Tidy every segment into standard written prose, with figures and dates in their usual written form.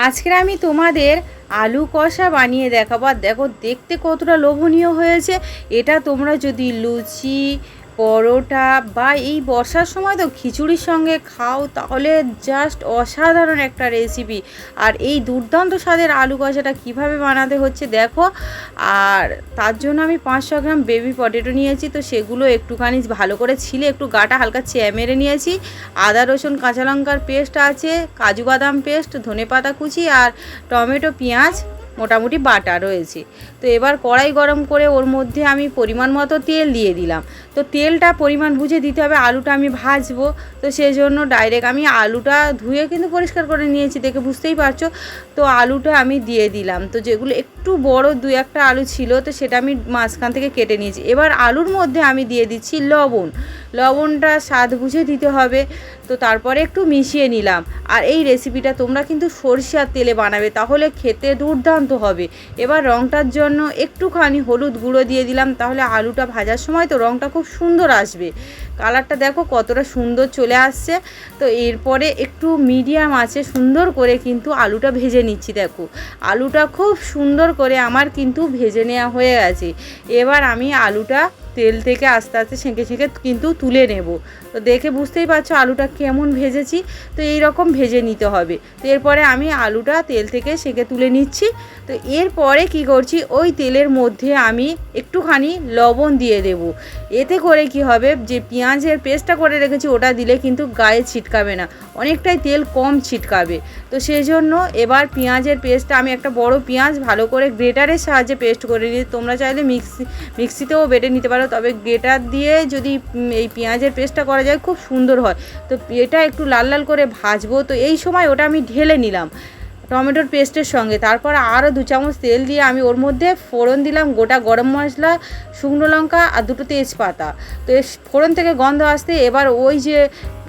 আজকে আমি তোমাদের আলু কষা বানিয়ে দেখাবো। আর দেখো দেখতে কতটা লোভনীয় হয়েছে। এটা তোমরা যদি লুচি, পরোটা বা এই বর্ষার সময় তো খিচুড়ির সঙ্গে খাও তাহলে জাস্ট অসাধারণ একটা রেসিপি। আর এই দুর্দান্ত স্বাদের আলু কষাটা কিভাবে বানাতে হচ্ছে দেখো। আর তার জন্য আমি 500 গ্রাম বেবি পটেটো নিয়েছি, তো সেগুলো একটুখানি ভালো করে ছিলে একটু গাটা হালকা মেরে নিয়েছি। আদা রসুন কাঁচা লঙ্কার পেস্ট আছে, কাজু বাদাম পেস্ট, ধনেপাতা কুচি আর টমেটো পেঁয়াজ মোটামুটি বাটা রয়েছে। তো এবার কড়াই গরম করে ওর মধ্যে আমি পরিমাণ মতো তেল দিয়ে দিলাম। তো তেলটা পরিমাণ বুঝে দিতে হবে, আলুটা আমি ভাজবো। তো সেই জন্য ডাইরেক্ট আমি আলুটা ধুয়ে কিন্তু পরিষ্কার করে নিয়েছি, দেখে বুঝতেই পারছো। তো আলুটা আমি দিয়ে দিলাম। তো যেগুলো একটু বড় 2-1টা আলু ছিল তো সেটা আমি মাঝখান থেকে কেটে নিয়েছি। এবার আলুর মধ্যে আমি দিয়ে দিচ্ছি লবণটা স্বাদ বুঝে দিতে হবে। তো তারপরে একটু মিশিয়ে নিলাম। আর এই রেসিপিটা তোমরা কিন্তু সরষের তেলে বানাবে, তাহলে খেতে দুর্দান্ত হবে। এবার রঙটার জন্য একটুখানি হলুদ গুঁড়ো দিয়ে দিলাম, তাহলে আলুটা ভাজার সময় তো রঙটা খুব সুন্দর আসবে। কালারটা দেখো কতটা সুন্দর চলে আসছে। তো এরপরে একটু মিডিয়াম আছে সুন্দর করে কিন্তু আলুটা ভেজে নিচ্ছি। দেখো আলুটা খুব সুন্দর করে আমার কিন্তু ভেজে নেওয়া হয়ে গেছে। এবার আমি আলুটা তেল থেকে আস্তে আস্তে ছেঁকে কিন্তু তুলে নেব। তো দেখে বুঝতেই পারছো আলুটা কেমন ভেজেছি। তো এই রকম ভেজে নিতে হবে। তো এরপরে আমি আলুটা তেল থেকে ছেঁকে তুলে নিচ্ছি। তো এরপরে কি করছি, ওই তেলের মধ্যে আমি একটুখানি লবণ দিয়ে দেব। এতে করে কি হবে, যে পেঁয়াজের পেস্টটা করে রেখেছি ওটা দিলে কিন্তু গায়ে ছিটকাবে না, অনেকটাই তেল কম ছিটকাবে। তো সেই জন্য এবার পেঁয়াজের পেস্টটা আমি একটা বড় পেঁয়াজ ভালো করে গ্রেটারের সাহায্যে পেস্ট করে নিই। তোমরা চাইলে মিক্সিতেও বেটে নিতে পারো, তবে গ্রেটার দিয়ে যদি এই পেঁয়াজের পেস্টটা করা যায় খুব সুন্দর হয়। তো এটা একটু লাল লাল করে ভাজবো। তো এই সময় ওটা আমি ঢেলে নিলাম টমেটোর পেস্টের সঙ্গে। তারপর আরও 2 চামচ তেল দিয়ে আমি ওর মধ্যে ফোড়ন দিলাম গোটা গরম মশলা, শুকনো লঙ্কা আর 2টো তেজপাতা। তো ফোড়ন থেকে গন্ধ আসতে এবার ওই যে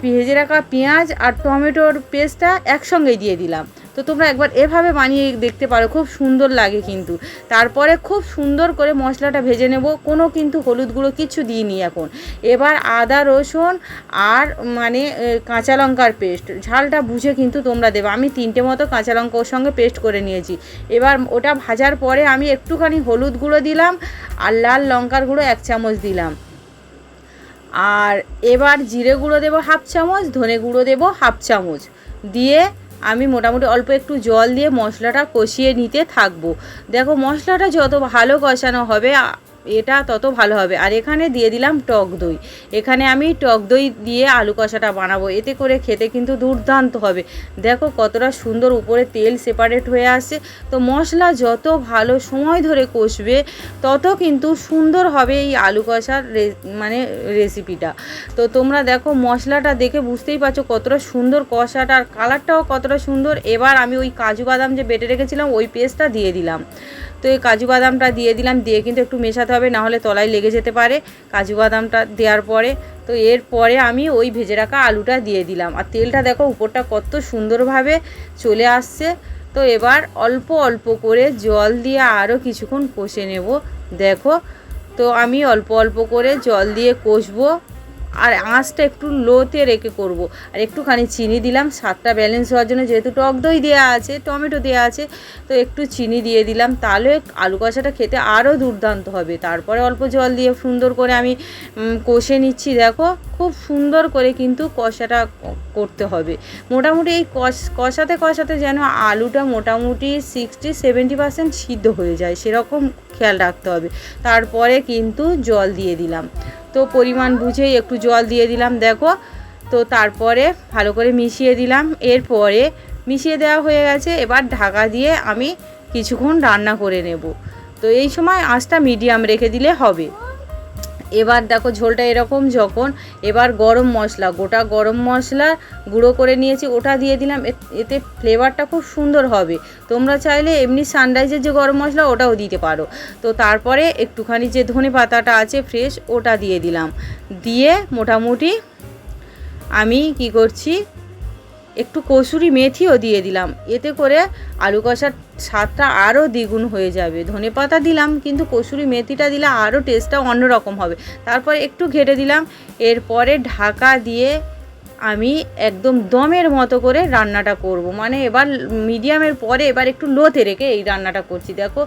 ভেজে রাখা পেঁয়াজ আর টমেটোর পেস্টটা একসঙ্গেই দিয়ে দিলাম। তো তোমরা একবার এভাবে বানিয়ে দেখতে পারো, খুব সুন্দর লাগে কিন্তু। তারপরে খুব সুন্দর করে মশলাটা ভেজে নেব, কোনো কিন্তু হলুদ গুঁড়ো কিছু দিইনি এখন। এবার আদা রসুন আর কাঁচা লঙ্কার পেস্ট, ঝালটা বুঝে কিন্তু তোমরা দেবে। আমি 3টে মতো কাঁচা লঙ্কা ওর সঙ্গে পেস্ট করে নিয়েছি। এবার ওটা ভাজার পরে আমি একটুখানি হলুদ গুঁড়ো দিলাম আর লাল লঙ্কার গুঁড়ো 1 চামচ দিলাম। আর এবার জিরে গুঁড়ো দেবো 1/2 চামচ, ধনে গুঁড়ো দেবো 1/2 চামচ দিয়ে আমি মোটামুটি অল্প একটু জল দিয়ে মশলাটা কষিয়ে নিতে থাকবো। দেখো মশলাটা যত ভালো কষানো হবে এটা তত ভালো হবে। আর এখানে দিয়ে দিলাম টক দই। এখানে আমি টক দই দিয়ে আলু কষাটা বানাবো, এতে করে খেতে কিন্তু দুর্দান্ত হবে। দেখো কতটা সুন্দর উপরে তেল সেপারেট হয়ে আসছে। তো মশলা যত ভালো সময় ধরে কষবে তত কিন্তু সুন্দর হবে এই আলু কষার রেসিপিটা। তো তোমরা দেখো মশলাটা দেখে বুঝতেই পারছো কতটা সুন্দর কষাটা, আর কালারটাও কতটা সুন্দর। এবার আমি ওই কাজু বাদাম যে বেটে রেখেছিলাম ওই পেস্টটা দিয়ে দিলাম। তো এই কাজু বাদামটা দিয়ে দিলাম, দিয়ে কিন্তু একটু মেশাতে হবে, নাহলে তলায় লেগে যেতে পারে কাজু বাদামটা দেওয়ার পরে। তো এরপরে আমি ওই ভেজে রাখা আলুটা দিয়ে দিলাম। আর তেলটা দেখো উপরটা কত সুন্দরভাবে চলে আসছে। তো এবার অল্প অল্প করে জল দিয়ে আরও কিছুক্ষণ কষে নেব। দেখো তো আমি অল্প অল্প করে জল দিয়ে কষবো, আর আঁচটা একটু লোতে রেখে করব। আর একটুখানি চিনি দিলাম স্বাদটা ব্যালেন্স হওয়ার জন্য, যেহেতু টক দই দেওয়া আছে, টমেটো দেওয়া আছে, তো একটু চিনি দিয়ে দিলাম, তাহলে আলু কষাটা খেতে আরও দুর্দান্ত হবে। তারপরে অল্প জল দিয়ে সুন্দর করে আমি কষে নিচ্ছি। দেখো খুব সুন্দর করে কিন্তু কষাটা করতে হবে। মোটামুটি এই কষাতে কষাতে যেন আলুটা মোটামুটি 60-70% সিদ্ধ হয়ে যায়, সেরকম খেয়াল রাখতে হবে। তারপরে কিন্তু জল দিয়ে দিলাম। তো পরিমাণ বুঝেই একটু জল দিয়ে দিলাম। দেখো তো তারপরে ভালো করে মিশিয়ে দিলাম। এরপরে মিশিয়ে দেওয়া হয়ে গেছে, এবার ঢাকা দিয়ে আমি কিছুক্ষণ রান্না করে নেব। তো এই সময় আঁচটা মিডিয়াম রেখে দিলে হবে। এবার দেখো ঝোলটা এরকম যখন, এবার গোটা গরম মশলা গুঁড়ো করে নিয়েছি ওটা দিয়ে দিলাম। এতে ফ্লেভারটা খুব সুন্দর হবে। তোমরা চাইলে এমনি সানরাইজের যে গরম মশলা ওটাও দিতে পারো। তো তারপরে একটুখানি যে ধনে পাতাটা আছে ফ্রেশ ওটা দিয়ে দিলাম। দিয়ে মোটামুটি আমি কি করছি, একটু কসুরি মেথিও দিয়ে দিলাম। এতে করে আলু কষার স্বাদটা আরও দ্বিগুণ হয়ে যাবে। ধনেপাতা দিলাম কিন্তু কসুরি মেথিটা দিলে আরও টেস্টটা অন্যরকম হবে। তারপরে একটু ঘেটে দিলাম। এরপরে ঢাকা দিয়ে আমি একদম দমের মতো করে রান্নাটা করব। মানে এবার মিডিয়ামের পরে এবার একটু লোতে রেখে এই রান্নাটা করছি। দেখো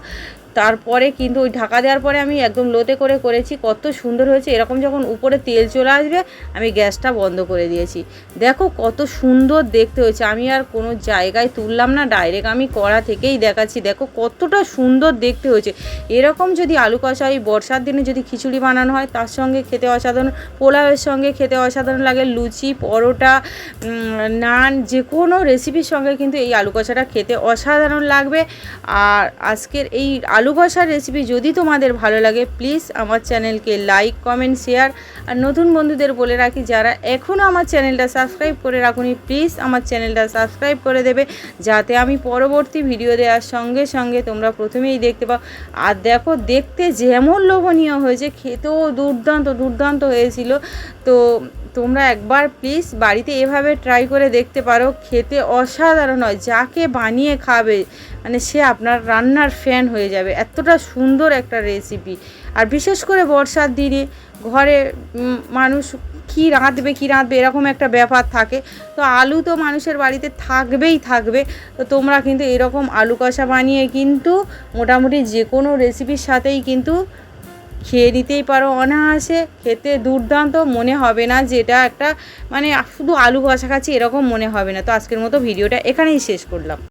তারপরে কিন্তু ওই ঢাকা দেওয়ার পরে আমি একদম লোতে করে করেছি, কত সুন্দর হয়েছে। এরকম যখন উপরে তেল চলে আসবে আমি গ্যাসটা বন্ধ করে দিয়েছি। দেখো কত সুন্দর দেখতে হয়েছে। আমি আর কোনো জায়গায় তুললাম না, ডাইরেক্ট আমি কড়া থেকেই দেখাচ্ছি। দেখো কতটা সুন্দর দেখতে হয়েছে। এরকম যদি আলু কষা এই বর্ষার দিনে যদি খিচুড়ি বানানো হয় তার সঙ্গে খেতে অসাধারণ, পোলাওয়ের সঙ্গে খেতে অসাধারণ লাগে, লুচি পরোটা নান যে কোনো রেসিপির সঙ্গে কিন্তু এই আলু কষাটা খেতে অসাধারণ লাগবে। আর আজকের এই আলু কষার রেসিপি যদি তোমাদের ভালো লাগে প্লিজ আমার চ্যানেলকে লাইক কমেন্ট শেয়ার, আর নতুন বন্ধুদের বলে রাখি যারা এখনও আমার চ্যানেলটা সাবস্ক্রাইব করে রাখুনি প্লিজ আমার চ্যানেলটা সাবস্ক্রাইব করে দেবে, যাতে আমি পরবর্তী ভিডিও দেওয়ার সঙ্গে সঙ্গে তোমরা প্রথমেই দেখতে পাও। আর দেখো দেখতে যেমন লোভনীয় হয়েছে খেতেও দুর্দান্ত দুর্দান্ত হয়েছিল। তো তোমরা একবার প্লিজ বাড়িতে এভাবে ট্রাই করে দেখতে পারো, খেতে অসাধারণ হয়। যাকে বানিয়ে খাবে মানে সে আপনার রান্নার ফ্যান হয়ে যাবে, এতটা সুন্দর একটা রেসিপি। আর বিশেষ করে বর্ষার দিনে ঘরে মানুষ কী রাঁধবে এরকম একটা ব্যাপার থাকে। তো আলু তো মানুষের বাড়িতে থাকবেই থাকবে। তো তোমরা কিন্তু এরকম আলু কষা বানিয়ে কিন্তু মোটামুটি যে কোনো রেসিপির সাথেই কিন্তু খেয়ে নিতেই পারো অনায়াসে। খেতে দুর্দান্ত, মনে হবে না যে এটা একটা মানে শুধু আলু কষা খাচ্ছি এরকম মনে হবে না। তো আজকের মতো ভিডিওটা এখানেই শেষ করলাম।